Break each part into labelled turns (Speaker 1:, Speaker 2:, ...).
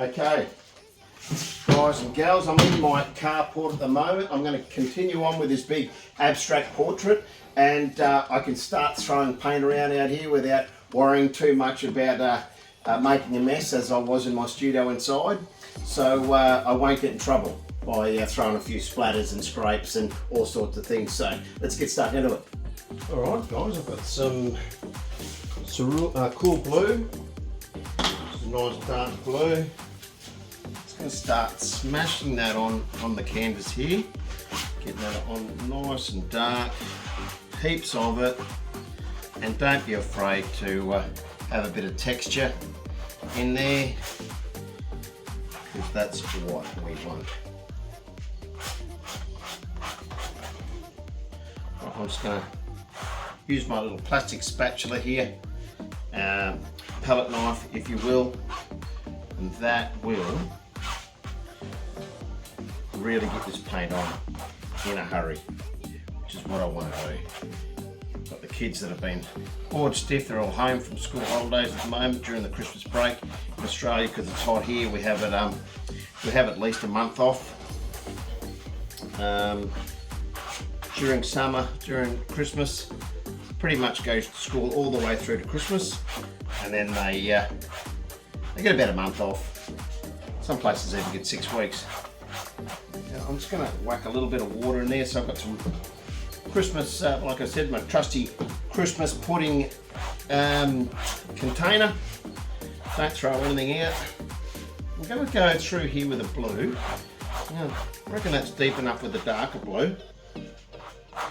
Speaker 1: Okay, guys and gals, I'm in my carport at the moment. I'm going to continue on with this big abstract portrait, and I can start throwing paint around out here without worrying too much about making a mess as I was in my studio inside. So I won't get in trouble by throwing a few splatters and scrapes and all sorts of things. So let's get stuck into it. Alright guys, I've got some cool blue, some nice dark blue. Just going to start smashing that on the canvas here, getting that on nice and dark, heaps of it, and don't be afraid to have a bit of texture in there, because that's what we want. Right, I'm just going to use my little plastic spatula here, palette knife if you will, and that will really get this paint on in a hurry, which is what I want to do. Got the kids that have been bored stiff, they're all home from school holidays at the moment during the Christmas break. In Australia, because it's hot here, we have at least a month off. During summer, during Christmas, pretty much goes to school all the way through to Christmas, and then they get about a month off. Some places even get 6 weeks. Now, I'm just going to whack a little bit of water in there. So I've got some Christmas, like I said, my trusty Christmas pudding container. Don't throw anything out. I'm going to go through here with a blue. Now, I reckon that's deep enough with the darker blue.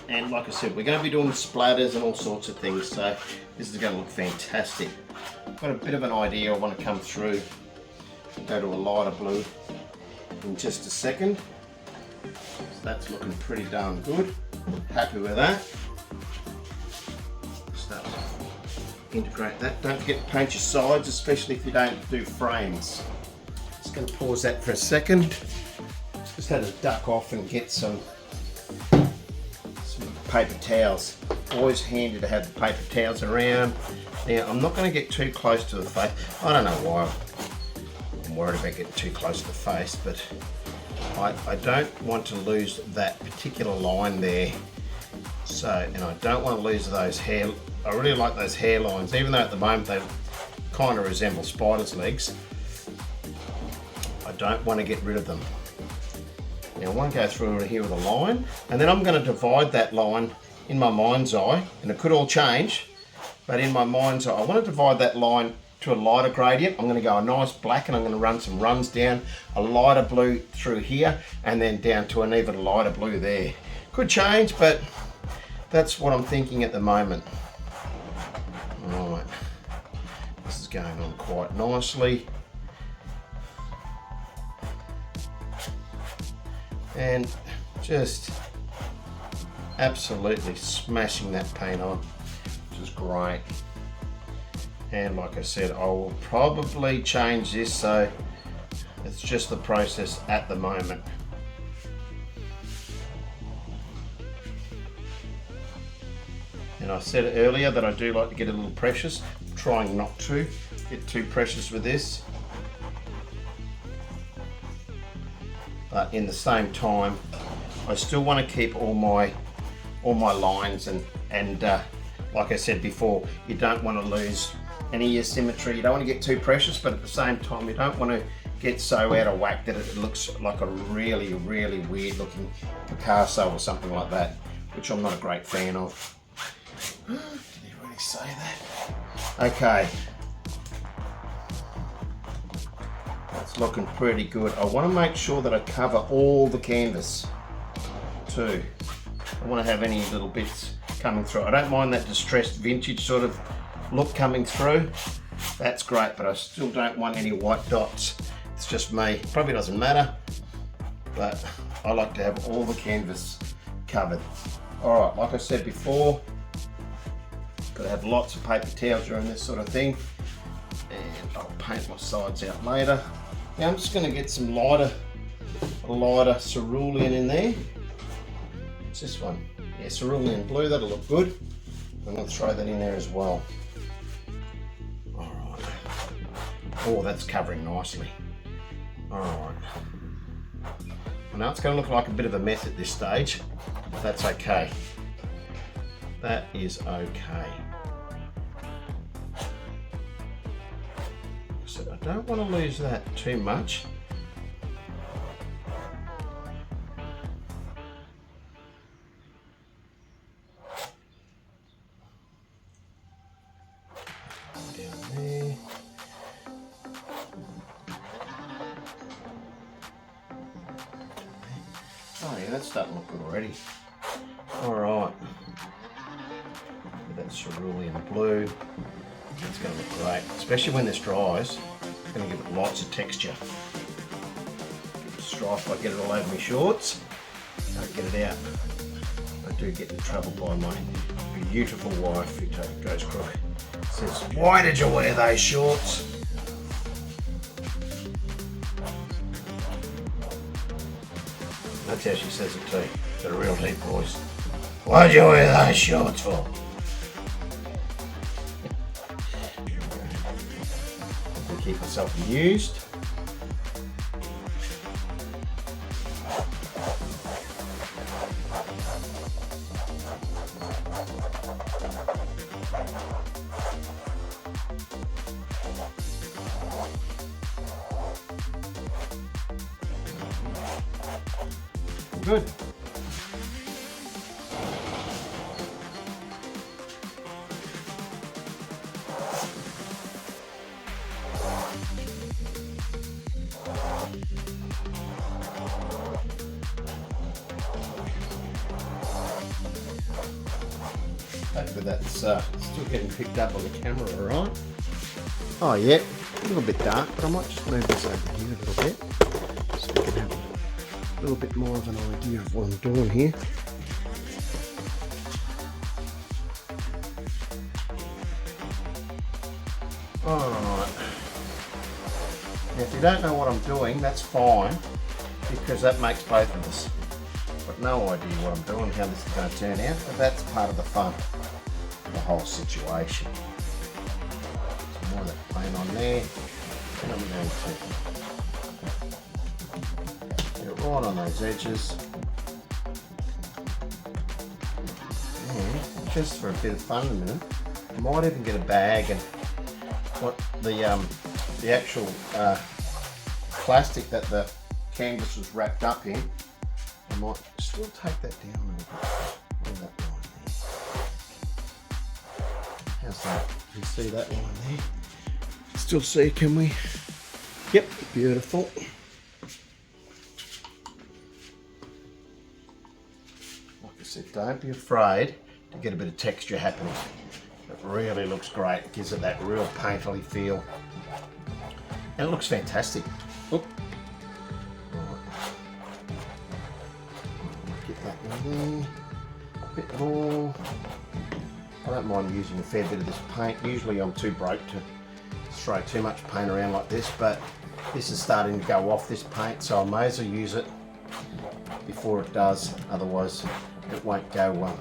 Speaker 1: And like I said, we're going to be doing splatters and all sorts of things, so this is going to look fantastic. I've got a bit of an idea I want to come through. Go to a lighter blue in just a second. So that's looking pretty darn good. Happy with that. Start to integrate that. Don't forget to paint your sides, especially if you don't do frames. Just going to pause that for a second. Just had to duck off and get some paper towels. Always handy to have the paper towels around. Now I'm not going to get too close to the face. I don't know why I'm worried about getting too close to the face, but I don't want to lose that particular line there. So, and I don't want to lose those hair. I really like those hairlines, even though at the moment they kind of resemble spiders' legs. I don't want to get rid of them. Now I want to go through here with a line, and then I'm going to divide that line in my mind's eye, and it could all change, but in my mind's eye, I want to divide that line to a lighter gradient. I'm going to go a nice black, and I'm going to run some runs down, a lighter blue through here, and then down to an even lighter blue there. Could change, but that's what I'm thinking at the moment. Right, this is going on quite nicely. And just absolutely smashing that paint on, which is great. And like I said, I will probably change this, so it's just the process at the moment. And I said earlier that I do like to get a little precious. I'm trying not to get too precious with this. But in the same time, I still want to keep all my lines and like I said before, you don't want to lose any of your symmetry. You don't want to get too precious, but at the same time, you don't want to get so out of whack that it looks like a really, really weird looking Picasso or something like that, which I'm not a great fan of. Did he really say that? Okay. That's looking pretty good. I want to make sure that I cover all the canvas too. I don't want to have any little bits coming through. I don't mind that distressed vintage sort of look coming through. That's great, but I still don't want any white dots. It's just me. Probably doesn't matter, but I like to have all the canvas covered. All right, like I said before, got to have lots of paper towels during this sort of thing, and I'll paint my sides out later. Now I'm just going to get some lighter cerulean in there. What's this one? Yeah, cerulean blue, that'll look good. I'm going to throw that in there as well. Alright. Oh, that's covering nicely. Alright. I know it's going to look like a bit of a mess at this stage, but that's okay. That is okay. So I don't want to lose that too much. Down there. Oh yeah, that's starting to look good already. Alright. That cerulean blue. It's going to look great, especially when this dries. It's going to give it lots of texture. Get stripe, I get it all over my shorts. Don't get it out. I do get in trouble by my beautiful wife who goes crook. Says, why did you wear those shorts? That's how she says it too. It's a real deep voice. Why'd you wear those shorts for? Keep myself amused. Good. Hopefully that's still getting picked up on the camera, alright? Oh yeah, a little bit dark, but I might just move this over here a little bit so we can have a little bit more of an idea of what I'm doing here. Alright. Now if you don't know what I'm doing, that's fine, because that makes both of us. I've got no idea what I'm doing, how this is going to turn out, but that's part of the fun of the whole situation. Some more of that paint on there, and I'm going to get it right on those edges. And just for a bit of fun in a minute, I might even get a bag and what the actual plastic that the canvas was wrapped up in, I might still take that down a little bit. On that line there. How's that? You can see that line there? Still see, can we? Yep, beautiful. Like I said, don't be afraid to get a bit of texture happening. It really looks great. It gives it that real painterly feel. And it looks fantastic. Oop. Get that in there. A bit more. I don't mind using a fair bit of this paint. Usually I'm too broke to throw too much paint around like this, but this is starting to go off, this paint, so I may as well use it before it does. Otherwise it won't go well.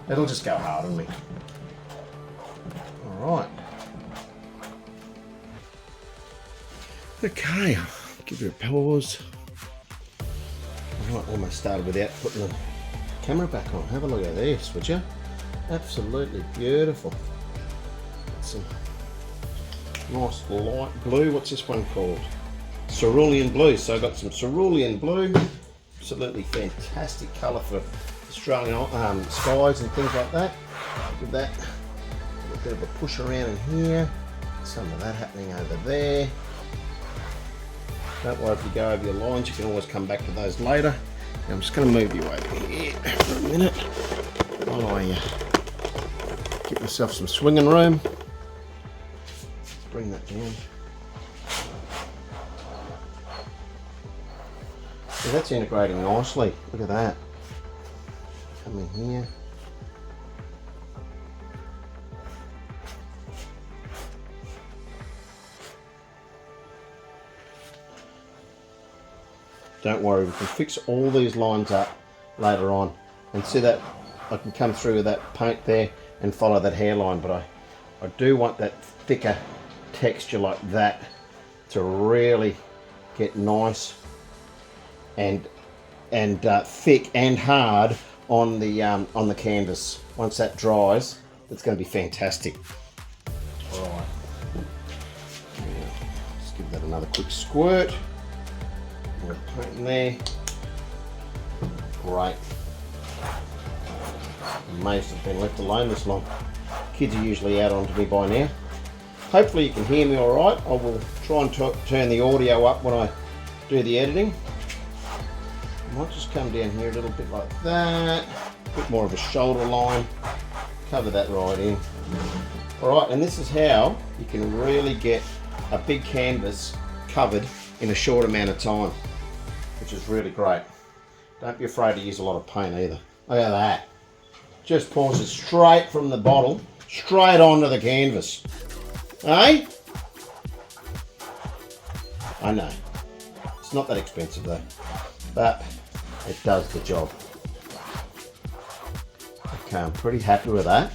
Speaker 1: It'll just go hard on me. Alright. Okay, I'll give you a pause. Alright, almost started without putting the camera back on. Have a look at this, would you? Absolutely beautiful. Some nice light blue. What's this one called? Cerulean blue. So I've got some cerulean blue. Absolutely fantastic colour for Australian skies and things like that. Give that a bit of a push around in here. Some of that happening over there. Don't worry if you go over your lines, you can always come back to those later. Now I'm just going to move you over here for a minute while I get myself some swinging room. Let's bring that down. So that's integrating nicely. Look at that. Come in here. Don't worry, we can fix all these lines up later on. And see that I can come through with that paint there and follow that hairline, but I do want that thicker texture like that to really get nice and thick and hard on the canvas. Once that dries, it's going to be fantastic. All right, let's give that another quick squirt. We'll put it in there. Great. Amazed I've been left alone this long. Kids are usually out onto me by now. Hopefully you can hear me all right. I will try and turn the audio up when I do the editing. I might just come down here a little bit like that. A bit more of a shoulder line. Cover that right in. All right, and this is how you can really get a big canvas covered in a short amount of time, which is really great. Don't be afraid to use a lot of paint either. Look at that. Just pours it straight from the bottle, straight onto the canvas. Eh? I know. It's not that expensive though, but it does the job. Okay, I'm pretty happy with that.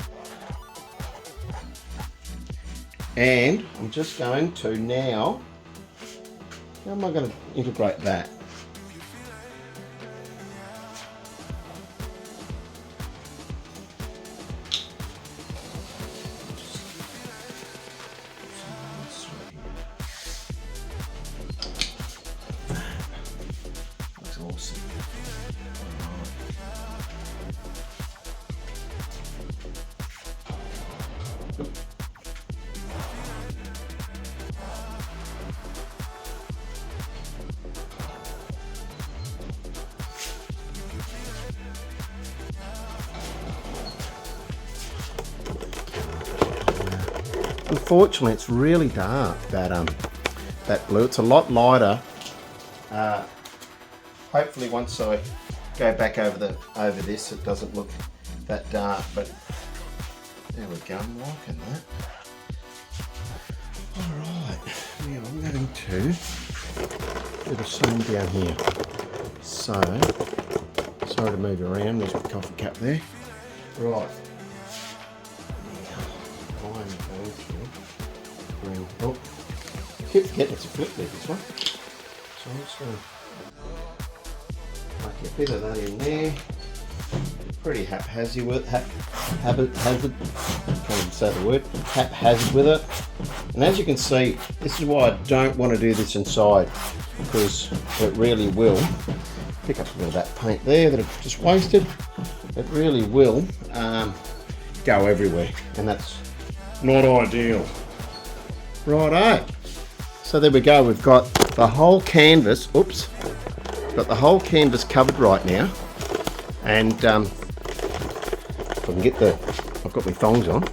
Speaker 1: And I'm just going to now, how am I going to integrate that? Looks awesome. Unfortunately, it's really dark, that blue. It's a lot lighter. Hopefully, once I go back over this, it doesn't look that dark. But there we go. I'm liking that. All right, now I'm going to do the same down here. So, sorry to move around. There's my coffee cup there. Right. Oh, keep forgetting it's a flip lid, this one. So I'm just going to make a bit of that in there. Pretty haphazard with haphazard. Can't even say the word. Haphazard with it. And as you can see, this is why I don't want to do this inside, because it really will pick up a bit of that paint there that I've just wasted. It really will go everywhere, and that's not ideal. Righto. So there we go. We've got the whole canvas. Oops. Got the whole canvas covered right now. And if I can get I've got my thongs on.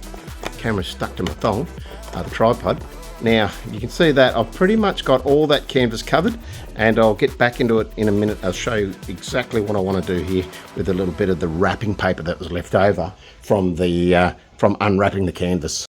Speaker 1: Camera's stuck to my thong, the tripod. Now you can see that I've pretty much got all that canvas covered, and I'll get back into it in a minute. I'll show you exactly what I want to do here with a little bit of the wrapping paper that was left over from from unwrapping the canvas.